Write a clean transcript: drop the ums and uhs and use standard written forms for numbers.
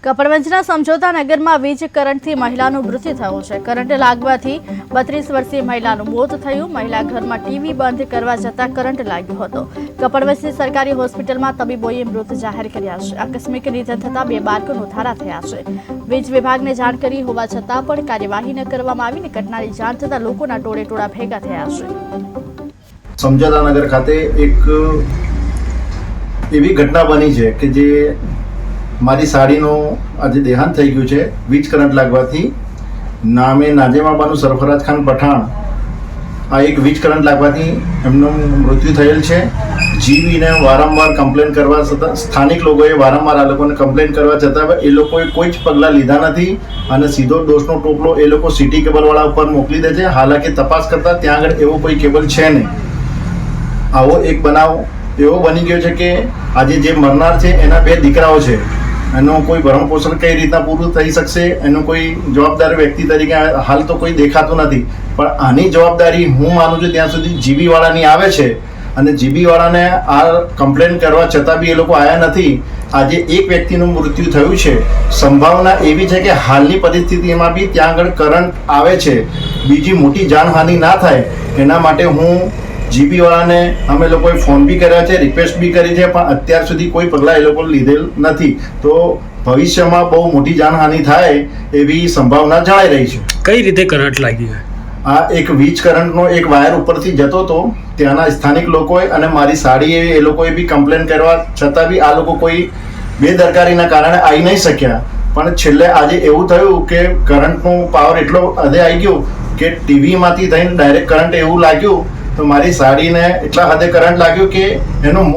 કપડવંજના સમજોતા નગરમાં વીજ કરંટથી મહિલાનું મૃત્યુ થયું છે. કરંટ લાગવાથી 32 વર્ષીય મહિલાનું મોત થયું. મહિલા ઘરમાં ટીવી બંધ કરવા જતાં કરંટ લાગ્યો હતો. કપડવંજની સરકારી હોસ્પિટલમાં તબીબોએ મૃત જાહેર કર્યા છે. આકસ્મિક નિધન થતાં 2 બાળકોનો ધારા થયા છે. વીજ વિભાગને જાણ કરી હોવા છતાં પણ કાર્યવાહી ન કરવામાં આવીને ઘટનાની જાણ થતાં લોકોના ટોળે ભેગા થયા છે. સમજોતા નગર ખાતે એક એવી ઘટના બની છે કે જે મારી સાડીનો આજે દેહાંત થઈ ગયું છે વીજ કરંટ લાગવાથી. નામે નાજેમાબાનું સરફરાજ ખાન પઠાણ આ એક વીજ કરંટ લાગવાથી એમનું મૃત્યુ થયેલ છે. જીવીને વારંવાર કમ્પ્લેન કરવા છતાં સ્થાનિક લોકોએ વારંવાર આ લોકોને કમ્પ્લેન કરવા છતાં એ લોકોએ કોઈ જ પગલાં લીધા નથી અને સીધો દોષનો ટોપલો એ લોકો સિટી કેબલવાળા ઉપર મોકલી દે છે. હાલાકી તપાસ કરતાં ત્યાં આગળ એવો કોઈ કેબલ છે નહીં. આવો એક બનાવ એવો બની ગયો છે કે આજે જે મરનાર છે એના 2 દીકરાઓ છે. એનું કોઈ ભરણ પોષણ કઈ રીતના પૂરું થઈ શકશે એનું કોઈ જવાબદાર વ્યક્તિ તરીકે હાલ તો કોઈ દેખાતું નથી. પણ આની જવાબદારી હું માનું છું ત્યાં સુધી જીબીવાળાની આવે છે અને જીબીવાળાને આ કમ્પ્લેન કરવા છતાં બી એ લોકો આવ્યા નથી. આજે એક વ્યક્તિનું મૃત્યુ થયું છે. સંભાવના એવી છે કે હાલની પરિસ્થિતિમાં બી ત્યાં આગળ કરંટ આવે છે. બીજી મોટી જાનહાનિ ના થાય એના માટે હું જીબીવાળાને અમે લોકોએ ફોન બી કર્યા છે, રિક્વેસ્ટ બી કરી છે, પણ અત્યાર સુધી કોઈ પગલાં એ લોકો લીધેલ નથી. તો ભવિષ્યમાં બહુ મોટી જાનહાનિ થાય એવી સંભાવના જણાઈ રહી છે. કઈ રીતે કરંટ લાગી? આ એક વીજ કરંટનો એક વાયર ઉપરથી જતો હતો. ત્યાંના સ્થાનિક લોકોએ અને મારી સાડી એ લોકોએ બી કમ્પ્લેન કરવા છતાં બી આ લોકો કોઈ બેદરકારીના કારણે આવી નહીં શક્યા. પણ છેલ્લે આજે એવું થયું કે કરંટનો પાવર એટલો હદે આવી ગયો કે ટીવીમાંથી થઈને ડાયરેક્ટ કરંટ એવું લાગ્યું તો મારી સાડીને એટલા હદે કરંટ લાગ્યું કે એનું